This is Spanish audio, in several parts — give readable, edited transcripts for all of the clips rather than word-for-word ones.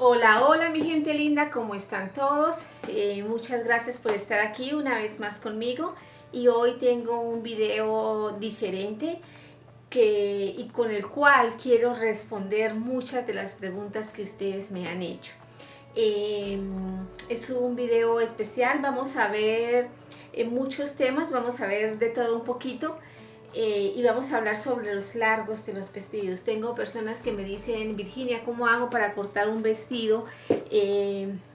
Hola, hola mi gente linda, ¿cómo están todos? Muchas gracias por estar aquí una vez más conmigo y hoy tengo un video diferente y con el cual quiero responder muchas de las preguntas que ustedes me han hecho. Es un video especial, vamos a ver muchos temas, vamos a ver de todo un poquito. Y vamos a hablar sobre los largos de los vestidos. Tengo personas que me dicen, Virginia, ¿cómo hago para cortar un vestido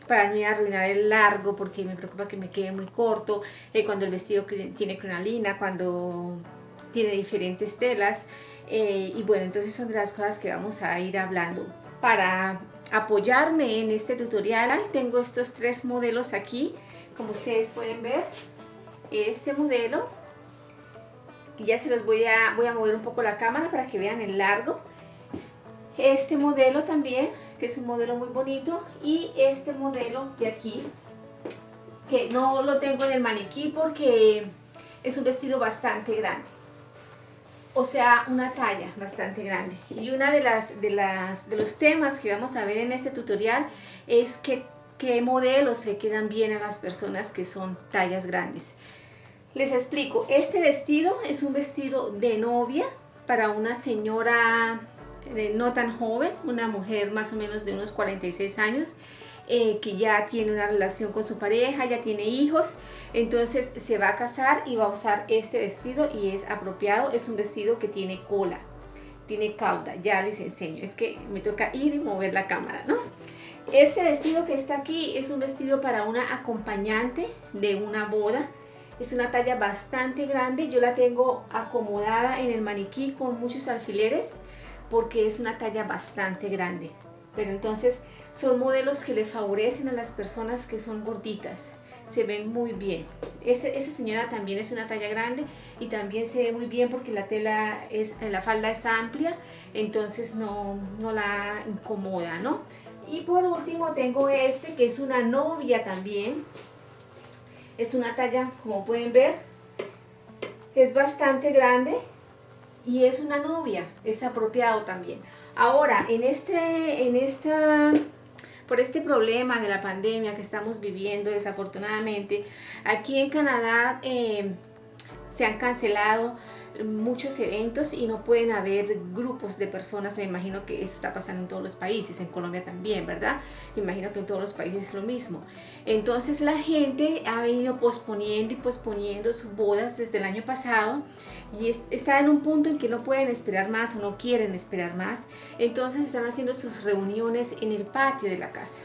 para no arruinar el largo? Porque me preocupa que me quede muy corto, cuando el vestido tiene crinolina, cuando tiene diferentes telas. Y bueno, entonces son de las cosas que vamos a ir hablando. Para apoyarme en este tutorial, tengo estos tres modelos aquí, como ustedes pueden ver. Este modelo, y ya se los voy a mover un poco la cámara para que vean el largo. Este modelo también, que es un modelo muy bonito, y este modelo de aquí, que no lo tengo en el maniquí porque es un vestido bastante grande, o sea, una talla bastante grande. Y una de los temas que vamos a ver en este tutorial es qué modelos le quedan bien a las personas que son tallas grandes. Les explico, este vestido es un vestido de novia para una señora no tan joven, una mujer más o menos de unos 46 años, que ya tiene una relación con su pareja, ya tiene hijos, entonces se va a casar y va a usar este vestido y es apropiado. Es un vestido que tiene cola, tiene cauda, ya les enseño, es que me toca ir y mover la cámara, ¿no? Este vestido que está aquí es un vestido para una acompañante de una boda. Es una talla bastante grande, yo la tengo acomodada en el maniquí con muchos alfileres porque es una talla bastante grande. Pero entonces son modelos que le favorecen a las personas que son gorditas, se ven muy bien. Esa señora también es una talla grande y también se ve muy bien porque la falda es amplia, entonces no la incomoda, ¿no? Y por último tengo este que es una novia también. Es una talla, como pueden ver, es bastante grande y es una novia, es apropiado también. Ahora, por este problema de la pandemia que estamos viviendo desafortunadamente, aquí en Canadá se han cancelado muchos eventos y no pueden haber grupos de personas. Me imagino que eso está pasando en todos los países, en Colombia también, ¿verdad? Me imagino que en todos los países es lo mismo. Entonces la gente ha venido posponiendo y posponiendo sus bodas desde el año pasado y está en un punto en que no pueden esperar más o no quieren esperar más. Entonces están haciendo sus reuniones en el patio de la casa,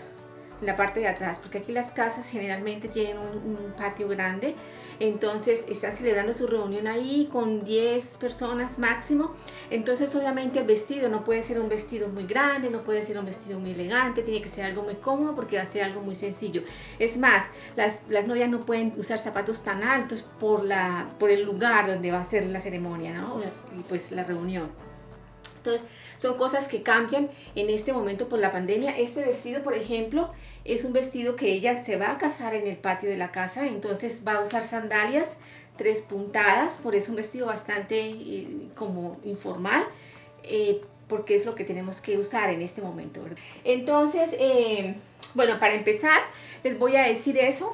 en la parte de atrás, porque aquí las casas generalmente tienen un patio grande. Entonces están celebrando su reunión ahí con 10 personas máximo. Entonces obviamente el vestido no puede ser un vestido muy grande, no puede ser un vestido muy elegante, tiene que ser algo muy cómodo porque va a ser algo muy sencillo. Es más, las novias no pueden usar zapatos tan altos por el lugar donde va a ser la ceremonia, ¿no? Y pues la reunión. Entonces son cosas que cambian en este momento por la pandemia. Este vestido, por ejemplo, es un vestido que ella se va a casar en el patio de la casa, entonces va a usar sandalias 3 puntadas, por eso un vestido bastante como informal, porque es lo que tenemos que usar en este momento, ¿verdad? Entonces, bueno, para empezar les voy a decir eso.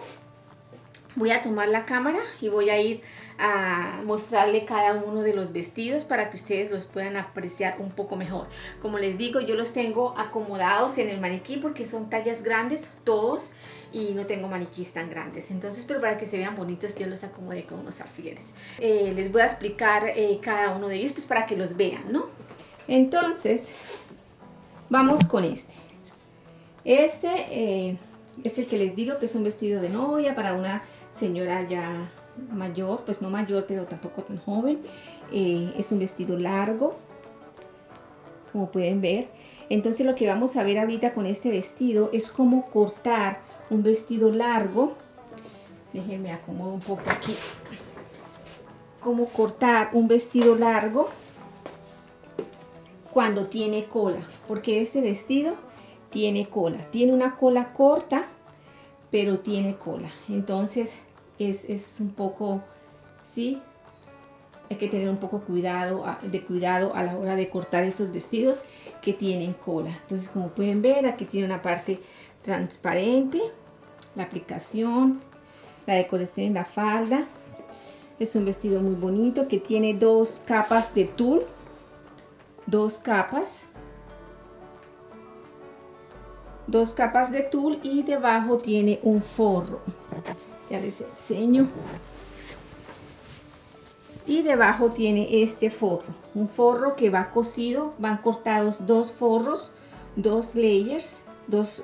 Voy a tomar la cámara y voy a ir a mostrarle cada uno de los vestidos para que ustedes los puedan apreciar un poco mejor. Como les digo, yo los tengo acomodados en el maniquí porque son tallas grandes todos y no tengo maniquís tan grandes. Entonces, pero para que se vean bonitos, yo los acomodé con unos alfileres. Les voy a explicar cada uno de ellos pues para que los vean, ¿no? Entonces, vamos con este. Este es el que les digo que es un vestido de novia para una señora ya mayor, pues no mayor, pero tampoco tan joven. Es un vestido largo, como pueden ver. Entonces lo que vamos a ver ahorita con este vestido es cómo cortar un vestido largo. Déjenme acomodar un poco aquí. Cómo cortar un vestido largo cuando tiene cola, porque este vestido tiene cola. Tiene una cola corta, pero tiene cola. Entonces es un poco, ¿sí? hay que tener un poco de cuidado a la hora de cortar estos vestidos que tienen cola. Entonces, como pueden ver, aquí tiene una parte transparente, la aplicación, la decoración en la falda. Es un vestido muy bonito que tiene 2 capas de tul, 2 capas de tul, y debajo tiene un forro. Ya les enseño. Y debajo tiene este forro, un forro que va cosido, van cortados 2 forros, 2 layers, dos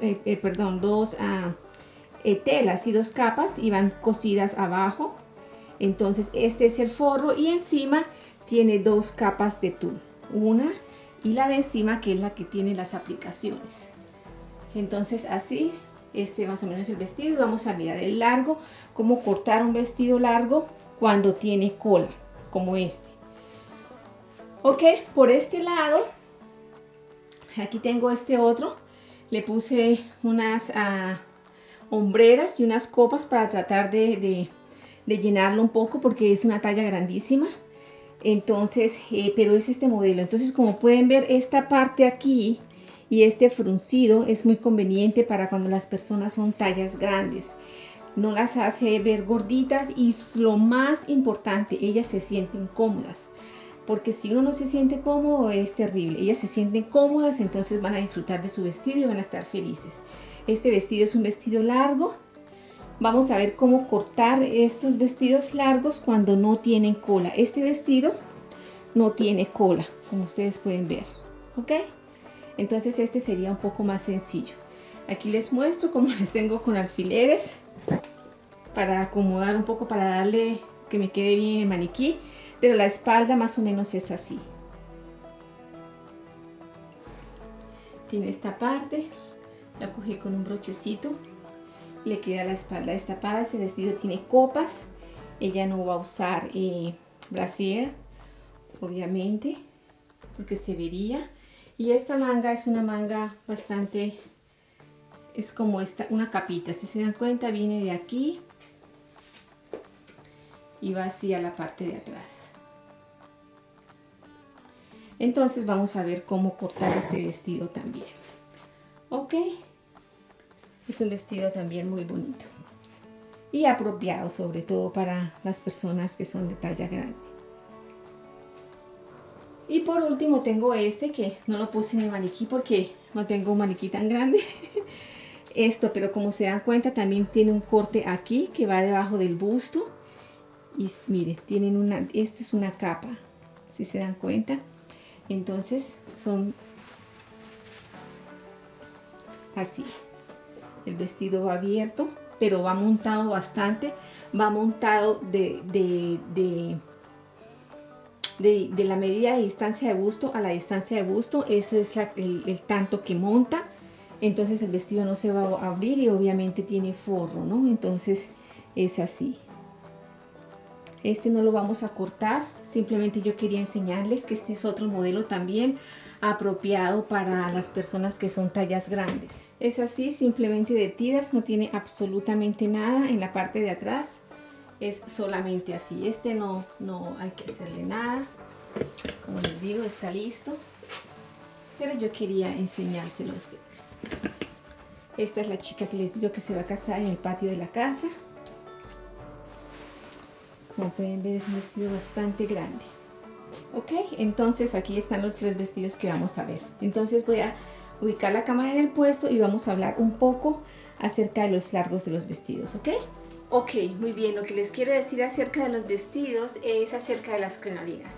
telas y 2 capas, y van cosidas abajo. Entonces este es el forro, y encima tiene 2 capas de tul, una y la de encima, que es la que tiene las aplicaciones. Entonces así, más o menos es el vestido. Vamos a mirar el largo, cómo cortar un vestido largo cuando tiene cola, como este. Ok, por este lado, aquí tengo este otro. Le puse unas hombreras y unas copas para tratar de llenarlo un poco, porque es una talla grandísima. Entonces, pero es este modelo. Entonces, como pueden ver, esta parte aquí y este fruncido es muy conveniente para cuando las personas son tallas grandes. No las hace ver gorditas, y lo más importante, ellas se sienten cómodas. Porque si uno no se siente cómodo, es terrible. Ellas se sienten cómodas, entonces van a disfrutar de su vestido y van a estar felices. Este vestido es un vestido largo. Vamos a ver cómo cortar estos vestidos largos cuando no tienen cola. Este vestido no tiene cola, como ustedes pueden ver. ¿Ok? Entonces este sería un poco más sencillo. Aquí les muestro cómo les tengo con alfileres para acomodar un poco, para darle que me quede bien el maniquí. Pero la espalda más o menos es así. Tiene esta parte, la cogí con un brochecito, le queda la espalda destapada. Ese vestido tiene copas. Ella no va a usar brasier, obviamente, porque se vería. Y esta manga es una manga bastante, es como una capita. Si se dan cuenta, viene de aquí y va así a la parte de atrás. Entonces vamos a ver cómo cortar este vestido también. Ok, es un vestido también muy bonito y apropiado, sobre todo para las personas que son de talla grande. Y por último tengo este, que no lo puse en el maniquí porque no tengo un maniquí tan grande. Pero como se dan cuenta, también tiene un corte aquí que va debajo del busto. Y mire, tienen esta es una capa, si se dan cuenta. Entonces son así. El vestido va abierto, pero va montado bastante. Va montado de la medida de distancia de busto a la distancia de busto. Eso es el tanto que monta. Entonces el vestido no se va a abrir, y obviamente tiene forro, ¿no? Entonces es así. Este no lo vamos a cortar, simplemente yo quería enseñarles que este es otro modelo también apropiado para las personas que son tallas grandes. Es así, simplemente de tiras, no tiene absolutamente nada en la parte de atrás, es solamente así. Este no hay que hacerle nada, como les digo, está listo, pero yo quería enseñárselos. Esta es la chica que les digo que se va a casar en el patio de la casa. Como pueden ver, es un vestido bastante grande. Ok, entonces aquí están los 3 vestidos que vamos a ver. Entonces voy a ubicar la cámara en el puesto y vamos a hablar un poco acerca de los largos de los vestidos, ¿ok? Ok, muy bien. Lo que les quiero decir acerca de los vestidos es acerca de las crinolinas.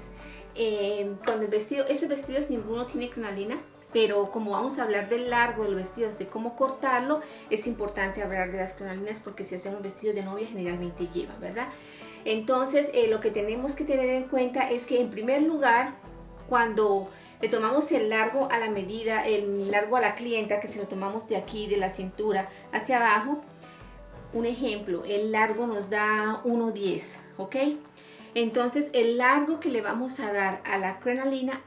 Cuando esos vestidos ninguno tiene crinolina, pero como vamos a hablar del largo de los vestidos, de cómo cortarlo, es importante hablar de las crinolinas, porque si hacemos vestido de novia generalmente lleva, ¿verdad? Entonces, lo que tenemos que tener en cuenta es que, en primer lugar, cuando le tomamos el largo a la medida, el largo a la clienta, que se lo tomamos de aquí, de la cintura hacia abajo, un ejemplo, el largo nos da 1,10, ¿ok? Entonces, el largo que le vamos a dar a la crinolina,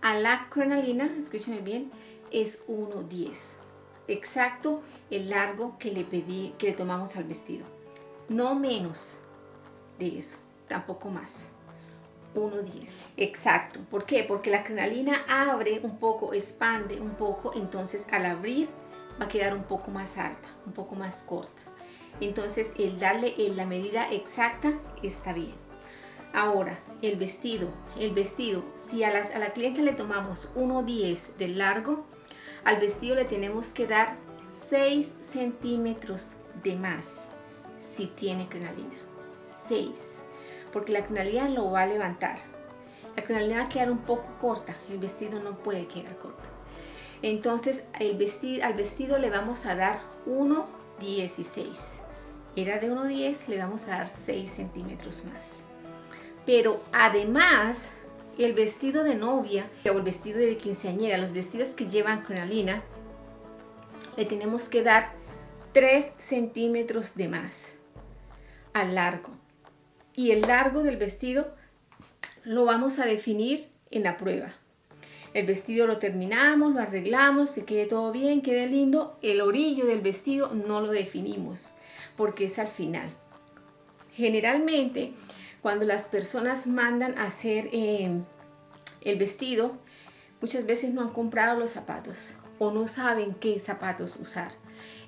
escúchenme bien, es 1,10. Exacto el largo que le tomamos al vestido. No menos de eso, tampoco más. 1.10. Exacto. ¿Por qué? Porque la crinolina abre un poco, expande un poco, entonces al abrir va a quedar un poco más alta, un poco más corta. Entonces el darle la medida exacta está bien. Ahora, el vestido, si a la clienta le tomamos 1.10 de largo, al vestido le tenemos que dar 6 centímetros de más si tiene crinolina. 6, porque la crinolina lo va a levantar. La crinolina va a quedar un poco corta, el vestido no puede quedar corto. Entonces al vestido le vamos a dar 1.16. Era de 1.10, le vamos a dar 6 centímetros más. Pero además, el vestido de novia o el vestido de quinceañera, los vestidos que llevan crinolina, le tenemos que dar 3 centímetros de más al largo. Y el largo del vestido lo vamos a definir en la prueba. El vestido lo terminamos, lo arreglamos, que quede todo bien, quede lindo. El orillo del vestido no lo definimos porque es al final. Generalmente, cuando las personas mandan a hacer el vestido, muchas veces no han comprado los zapatos o no saben qué zapatos usar.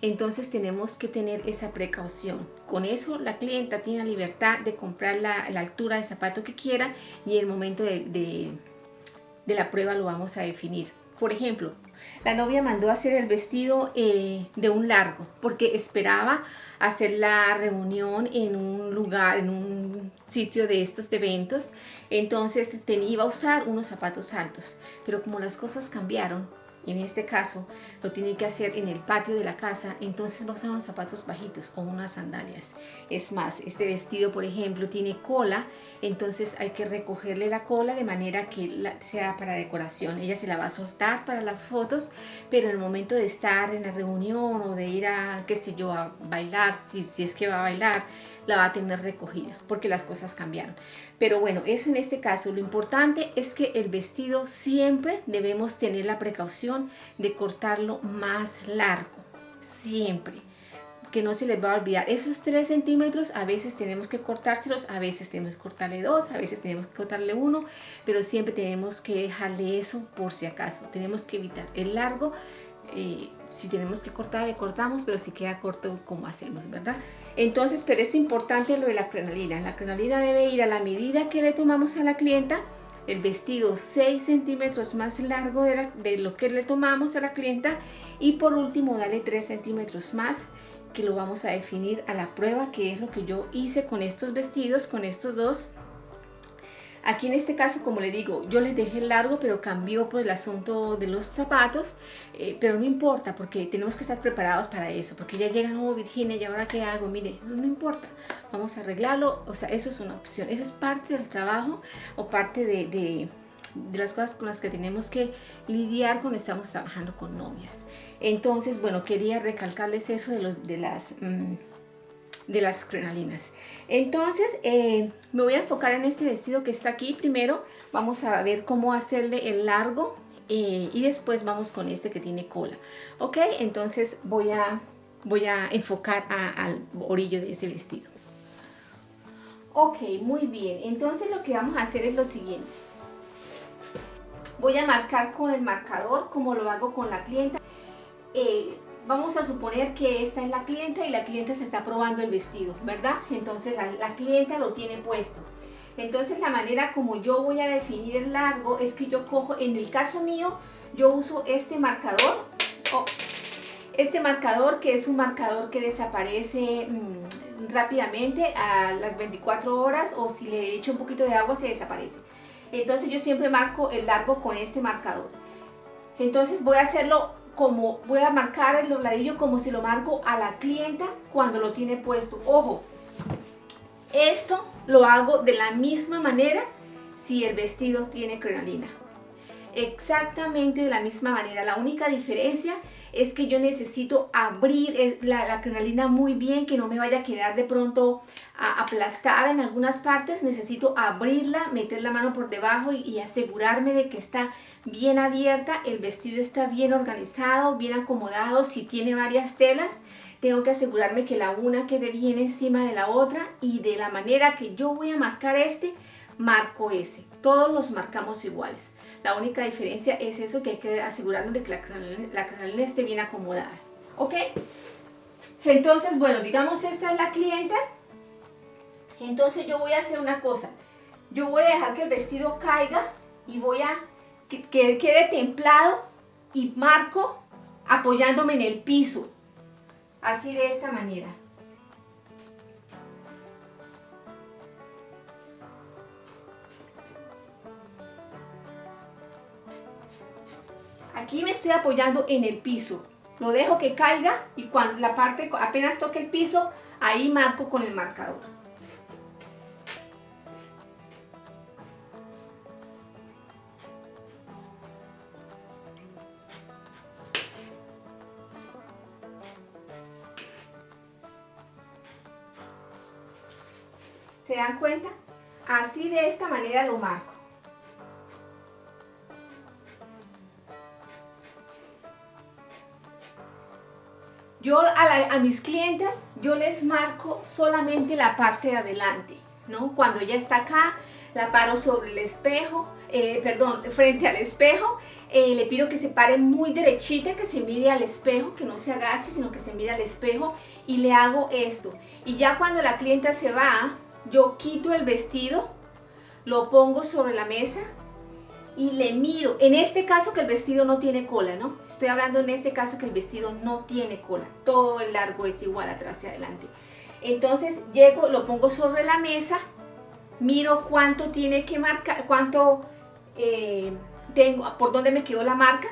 Entonces tenemos que tener esa precaución. Con eso la clienta tiene la libertad de comprar la altura de zapato que quiera y en el momento de la prueba lo vamos a definir. Por ejemplo, la novia mandó a hacer el vestido de un largo porque esperaba hacer la reunión en un lugar, en un sitio de estos eventos. Entonces iba a usar unos zapatos altos, pero como las cosas cambiaron, en este caso lo tiene que hacer en el patio de la casa, entonces va a usar unos zapatos bajitos o unas sandalias. Es más, este vestido por ejemplo tiene cola, entonces hay que recogerle la cola de manera que sea para decoración. Ella se la va a soltar para las fotos, pero en el momento de estar en la reunión o de ir a, qué sé yo, a bailar, si es que va a bailar, la va a tener recogida porque las cosas cambiaron. Pero bueno, eso en este caso, lo importante es que el vestido siempre debemos tener la precaución de cortarlo más largo, siempre. Que no se les va a olvidar, esos 3 centímetros a veces tenemos que cortárselos, a veces tenemos que cortarle 2, a veces tenemos que cortarle 1, pero siempre tenemos que dejarle eso por si acaso. Tenemos que evitar el largo, si tenemos que cortar, le cortamos, pero si queda corto, ¿cómo hacemos, verdad? Entonces, pero es importante lo de la crinolina. La crinolina debe ir a la medida que le tomamos a la clienta, el vestido 6 centímetros más largo de lo que le tomamos a la clienta y por último darle 3 centímetros más, que lo vamos a definir a la prueba, que es lo que yo hice con estos vestidos, con estos dos. Aquí en este caso, como le digo, yo les dejé largo, pero cambió por el asunto de los zapatos, pero no importa, porque tenemos que estar preparados para eso, porque ya llega, no, Virginia, ¿y ahora qué hago? Mire, no importa, vamos a arreglarlo, o sea, eso es una opción, eso es parte del trabajo o parte de las cosas con las que tenemos que lidiar cuando estamos trabajando con novias. Entonces, bueno, quería recalcarles eso de las crinolinas. Entonces, me voy a enfocar en este vestido que está aquí. Primero vamos a ver cómo hacerle el largo y después vamos con este que tiene cola. Ok, entonces voy a enfocar al orillo de ese vestido. Ok, muy bien. Entonces lo que vamos a hacer es lo siguiente. Voy a marcar con el marcador como lo hago con la clienta. Vamos a suponer que esta es la clienta y la clienta se está probando el vestido, ¿verdad? Entonces la clienta lo tiene puesto. Entonces la manera como yo voy a definir el largo es que yo cojo, en el caso mío, yo uso este marcador. Este marcador que es un marcador que desaparece rápidamente a las 24 horas o si le echo un poquito de agua se desaparece. Entonces yo siempre marco el largo con este marcador. Entonces voy a hacerlo voy a marcar el dobladillo como si lo marco a la clienta cuando lo tiene puesto. Ojo, esto lo hago de la misma manera si el vestido tiene crinolina. Exactamente de la misma manera. La única diferencia es que yo necesito abrir la crinolina muy bien, que no me vaya a quedar de pronto aplastada en algunas partes. Necesito abrirla, meter la mano por debajo y asegurarme de que está bien abierta, el vestido está bien organizado, bien acomodado. Si tiene varias telas, tengo que asegurarme que la una quede bien encima de la otra y de la manera que yo voy a marcar marco ese. Todos los marcamos iguales. La única diferencia es eso, que hay que asegurarnos de que la crinolina esté bien acomodada. ¿Ok? Entonces, bueno, digamos esta es la clienta. Entonces yo voy a hacer una cosa. Yo voy a dejar que el vestido caiga y voy a que quede templado y marco apoyándome en el piso. Así, de esta manera. Aquí me estoy apoyando en el piso. Lo dejo que caiga y cuando la parte apenas toque el piso, ahí marco con el marcador. ¿Se dan cuenta? Así, de esta manera lo marco. Yo a mis clientas, yo les marco solamente la parte de adelante, ¿no? Cuando ya está acá, la paro sobre el espejo, frente al espejo. Le pido que se pare muy derechita, que se mire al espejo, que no se agache, sino que se mire al espejo, y le hago esto. Y ya cuando la clienta se va, yo quito el vestido, lo pongo sobre la mesa y le mido. En este caso que el vestido no tiene cola, ¿no? Estoy hablando en este caso que el vestido no tiene cola. Todo el largo es igual atrás y adelante. Entonces llego, lo pongo sobre la mesa, miro cuánto tiene que marcar, cuánto tengo, por dónde me quedó la marca.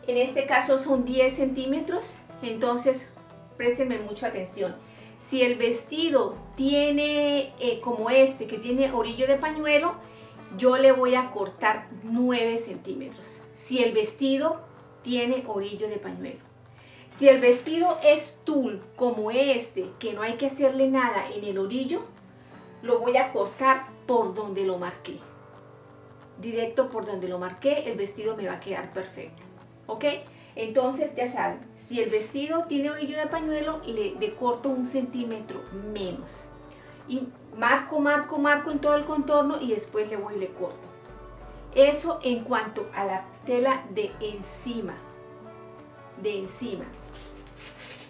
En este caso son 10 centímetros. Entonces préstenme mucha atención. Si el vestido tiene como este, que tiene orillo de pañuelo, yo le voy a cortar 9 centímetros. Si el vestido tiene orillo de pañuelo. Si el vestido es tul, como este, que no hay que hacerle nada en el orillo, lo voy a cortar por donde lo marqué. Directo por donde lo marqué, el vestido me va a quedar perfecto. ¿Ok? Entonces, ya saben, si el vestido tiene orillo de pañuelo, le corto 1 centímetro menos. Y marco en todo el contorno y después le voy y le corto. Eso en cuanto a la tela de encima.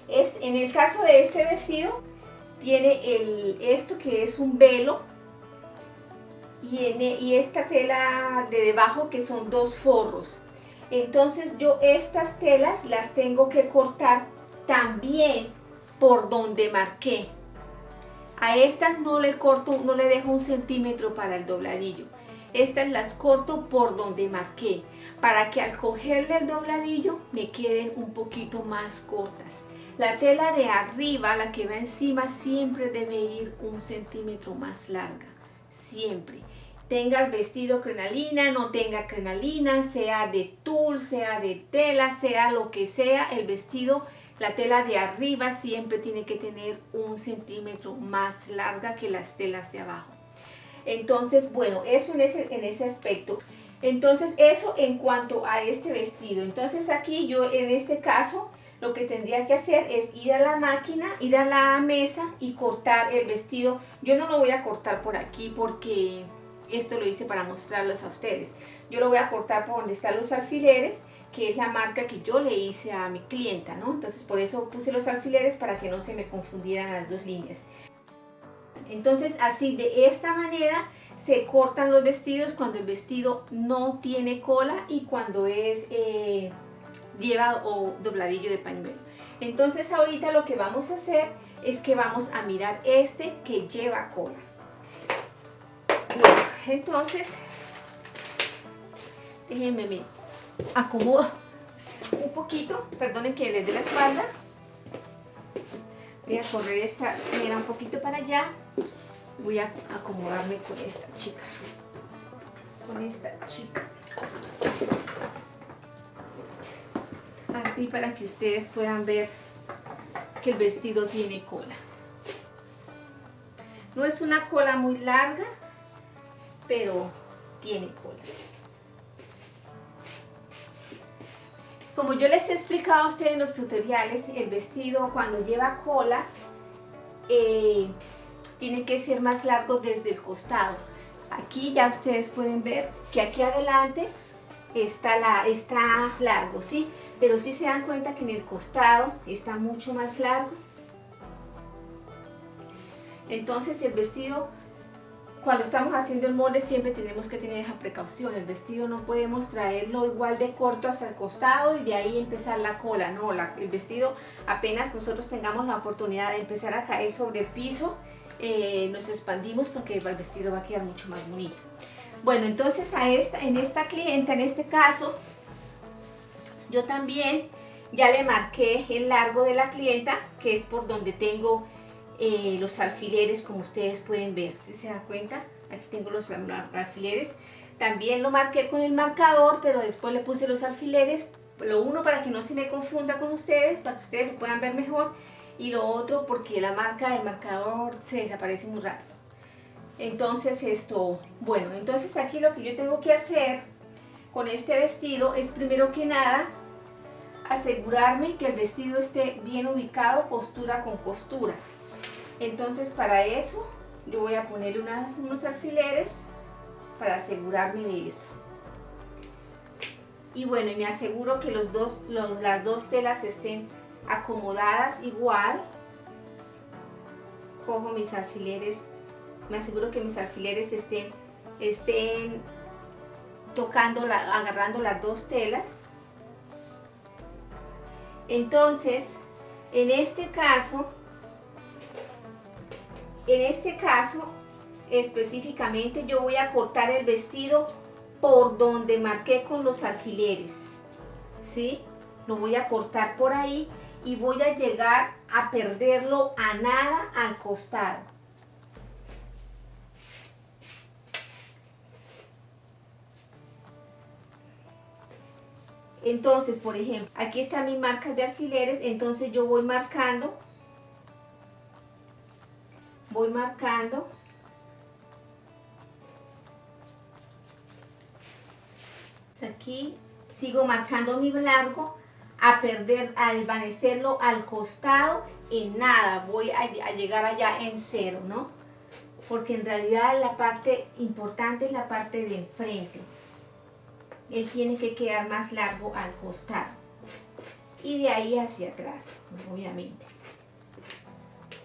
En el caso de este vestido, tiene esto que es un velo y esta tela de debajo que son 2 forros. Entonces yo estas telas las tengo que cortar también por donde marqué. A estas no le corto, no le dejo 1 centímetro para el dobladillo. Estas las corto por donde marqué, para que al cogerle el dobladillo me queden un poquito más cortas. La tela de arriba, la que va encima, siempre debe ir 1 centímetro más larga, siempre. Tenga el vestido crinolina, no tenga crinolina, sea de tul, sea de tela, sea lo que sea, el vestido, la tela de arriba siempre tiene que tener 1 centímetro más larga que las telas de abajo. Entonces, bueno, eso en ese aspecto. Entonces, eso en cuanto a este vestido. Entonces, aquí yo en este caso, lo que tendría que hacer es ir a la máquina, ir a la mesa y cortar el vestido. Yo no lo voy a cortar por aquí porque esto lo hice para mostrarlos a ustedes. Yo lo voy a cortar por donde están los alfileres, que es la marca que yo le hice a mi clienta, ¿no? Entonces, por eso puse los alfileres para que no se me confundieran las dos líneas. Entonces, así, de esta manera se cortan los vestidos cuando el vestido no tiene cola y cuando lleva o dobladillo de pañuelo. Entonces, ahorita lo que vamos a hacer es que vamos a mirar este que lleva cola. Bueno, entonces, déjenme me acomodo un poquito, perdonen que les dé la espalda. Voy a correr esta mira un poquito para allá. Voy a acomodarme con esta chica. Así para que ustedes puedan ver que el vestido tiene cola. No es una cola muy larga, pero tiene cola. Como yo les he explicado a ustedes en los tutoriales, el vestido cuando lleva cola tiene que ser más largo desde el costado. Aquí ya ustedes pueden ver que aquí adelante está largo, ¿sí? Pero si se dan cuenta que en el costado está mucho más largo. Entonces el vestido, cuando estamos haciendo el molde, siempre tenemos que tener esa precaución. El vestido no podemos traerlo igual de corto hasta el costado y de ahí empezar la cola. No, el vestido, apenas nosotros tengamos la oportunidad de empezar a caer sobre el piso, nos expandimos porque el vestido va a quedar mucho más bonito. Bueno, entonces en esta clienta, en este caso, yo también ya le marqué el largo de la clienta, que es por donde tengo los alfileres, como ustedes pueden ver. Si se dan cuenta, aquí tengo los alfileres. También lo marqué con el marcador, pero después le puse los alfileres. Lo uno para que no se me confunda con ustedes, para que ustedes lo puedan ver mejor. Y lo otro porque la marca del marcador se desaparece muy rápido. Entonces bueno, entonces aquí lo que yo tengo que hacer con este vestido es, primero que nada, asegurarme que el vestido esté bien ubicado, costura con costura. Entonces para eso yo voy a ponerle unos alfileres para asegurarme de eso. Y bueno, y me aseguro que las dos telas estén acomodadas igual. Cojo mis alfileres, me aseguro que mis alfileres estén agarrando las dos telas. Entonces, en este caso específicamente yo voy a cortar el vestido por donde marqué con los alfileres, ¿sí? Lo voy a cortar por ahí y voy a llegar a perderlo a nada al costado. Entonces, por ejemplo, aquí están mis marcas de alfileres, entonces yo voy marcando. Aquí sigo marcando mi largo a desvanecerlo al costado en nada. Voy a llegar allá en cero, ¿no? Porque en realidad la parte importante es la parte de enfrente. Él tiene que quedar más largo al costado y de ahí hacia atrás, obviamente.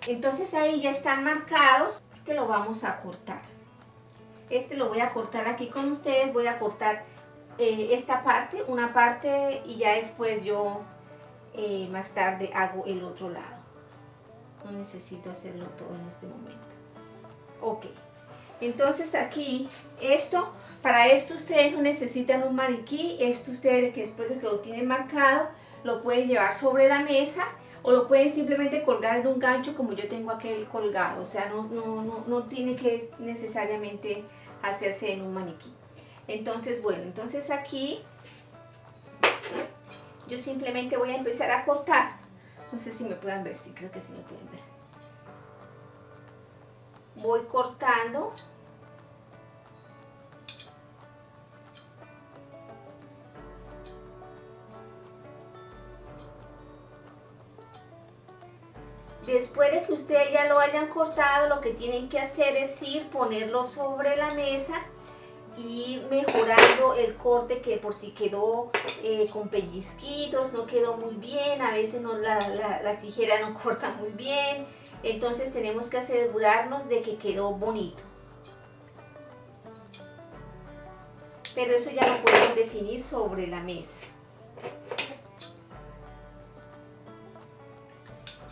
Entonces ahí ya están marcados, que lo vamos a cortar. Lo voy a cortar aquí con ustedes, voy a cortar esta parte, una parte, y ya después yo más tarde hago el otro lado. No necesito hacerlo todo en este momento. Ok, entonces aquí para esto ustedes no necesitan un maniquí. Esto ustedes, que después de que lo tienen marcado, lo pueden llevar sobre la mesa o lo pueden simplemente colgar en un gancho como yo tengo aquel colgado. O sea, no tiene que necesariamente hacerse en un maniquí. Entonces, bueno, entonces aquí yo simplemente voy a empezar a cortar. No sé si me pueden ver, sí, creo que sí me pueden ver. Voy cortando. Después de que ustedes ya lo hayan cortado, lo que tienen que hacer es ponerlo sobre la mesa y ir mejorando el corte, que por si quedó con pellizquitos, no quedó muy bien, a veces la tijera no corta muy bien, entonces tenemos que asegurarnos de que quedó bonito. Pero eso ya lo podemos definir sobre la mesa.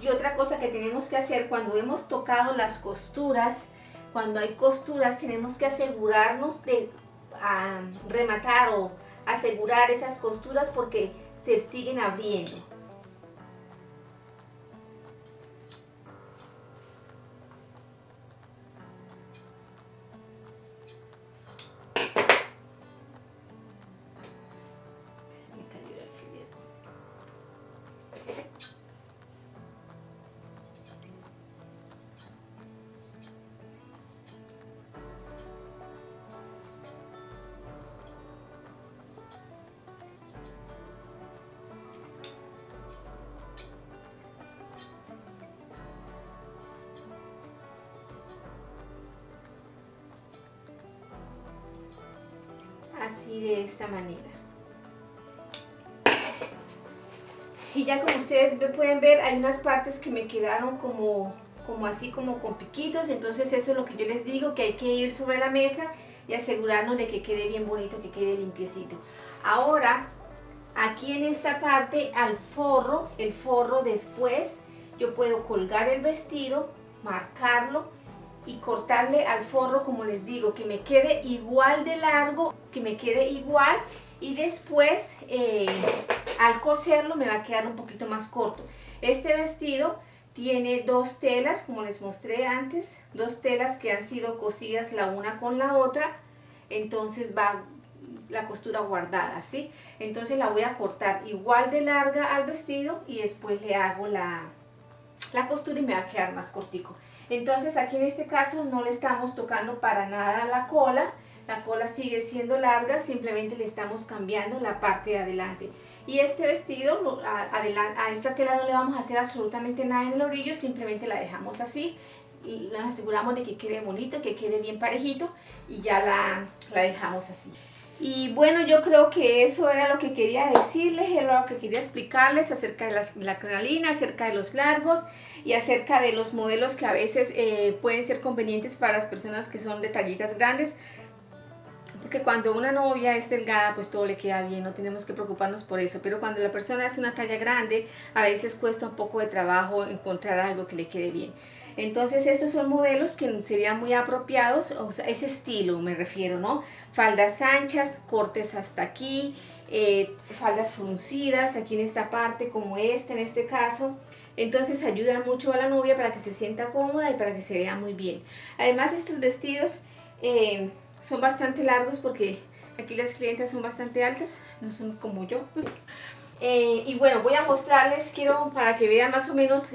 Y otra cosa que tenemos que hacer cuando hemos tocado las costuras, cuando hay costuras, tenemos que asegurarnos de rematar o asegurar esas costuras porque se siguen abriendo. y de esta manera. Y ya como ustedes pueden ver, hay unas partes que me quedaron como así como con piquitos, entonces eso es lo que yo les digo, que hay que ir sobre la mesa y asegurarnos de que quede bien bonito, que quede limpiecito. Ahora, aquí en esta parte, al forro, el forro después, yo puedo colgar el vestido, marcarlo y cortarle al forro, como les digo, que me quede igual de largo, que me quede igual, y después al coserlo me va a quedar un poquito más corto. Este vestido tiene dos telas, como les mostré antes, dos telas que han sido cosidas la una con la otra, entonces va la costura guardada, ¿sí? Entonces la voy a cortar igual de larga al vestido y después le hago la costura y me va a quedar más cortico. Entonces aquí en este caso no le estamos tocando para nada la cola sigue siendo larga, simplemente le estamos cambiando la parte de adelante. Y este vestido, a esta tela no le vamos a hacer absolutamente nada en el orillo, simplemente la dejamos así y nos aseguramos de que quede bonito, que quede bien parejito y ya la dejamos así. Y bueno, yo creo que eso era lo que quería decirles, era lo que quería explicarles acerca de la crinolina, acerca de los largos y acerca de los modelos que a veces pueden ser convenientes para las personas que son de tallitas grandes. Porque cuando una novia es delgada, pues todo le queda bien, no tenemos que preocuparnos por eso. Pero cuando la persona es una talla grande, a veces cuesta un poco de trabajo encontrar algo que le quede bien. Entonces esos son modelos que serían muy apropiados, o sea, ese estilo me refiero, ¿no? Faldas anchas, cortes hasta aquí, faldas fruncidas aquí en esta parte, como esta en este caso. Entonces ayudan mucho a la novia para que se sienta cómoda y para que se vea muy bien. Además estos vestidos son bastante largos porque aquí las clientas son bastante altas, no son como yo. Y bueno, voy a mostrarles, quiero para que vean más o menos,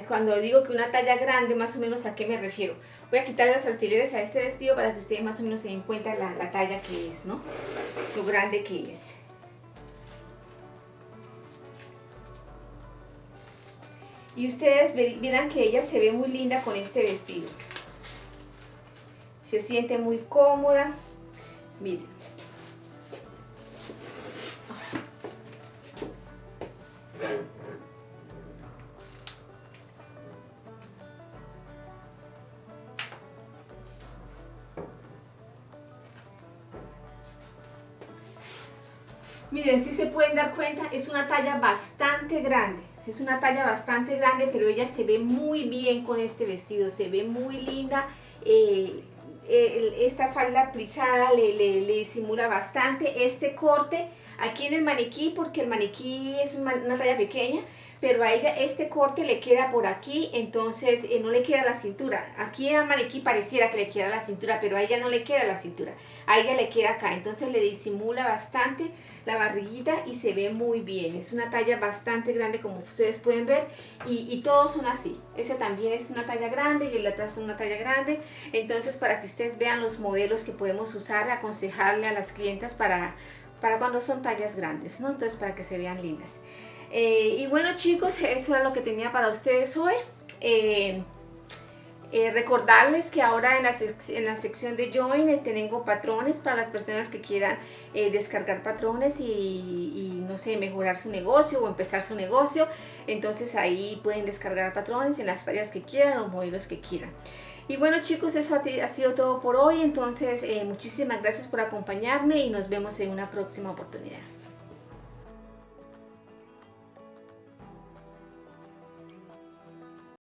cuando digo que una talla grande, más o menos a qué me refiero. Voy a quitarle los alfileres a este vestido para que ustedes más o menos se den cuenta la talla que es, ¿no? Lo grande que es. Y ustedes verán que ella se ve muy linda con este vestido. Se siente muy cómoda. Miren. Miren, si se pueden dar cuenta, es una talla bastante grande. Es una talla bastante grande, pero ella se ve muy bien con este vestido. Se ve muy linda. Esta falda plisada le simula bastante este corte aquí en el maniquí, porque el maniquí es una talla pequeña, pero a ella este corte le queda por aquí, entonces no le queda la cintura. Aquí al maniquí pareciera que le queda la cintura, pero a ella no le queda la cintura, a ella le queda acá, entonces le disimula bastante la barriguita y se ve muy bien. Es una talla bastante grande, como ustedes pueden ver, y todos son así. Ese también es una talla grande y el otro es una talla grande. Entonces, para que ustedes vean los modelos que podemos usar, aconsejarle a las clientas para cuando son tallas grandes, ¿no? Entonces, para que se vean lindas. Y bueno, chicos, eso era lo que tenía para ustedes hoy. Recordarles que ahora en la sección de Join tengo patrones para las personas que quieran descargar patrones y no sé, mejorar su negocio o empezar su negocio. Entonces ahí pueden descargar patrones en las tallas que quieran o modelos que quieran. Y bueno, chicos, eso ha sido todo por hoy. Entonces muchísimas gracias por acompañarme y nos vemos en una próxima oportunidad.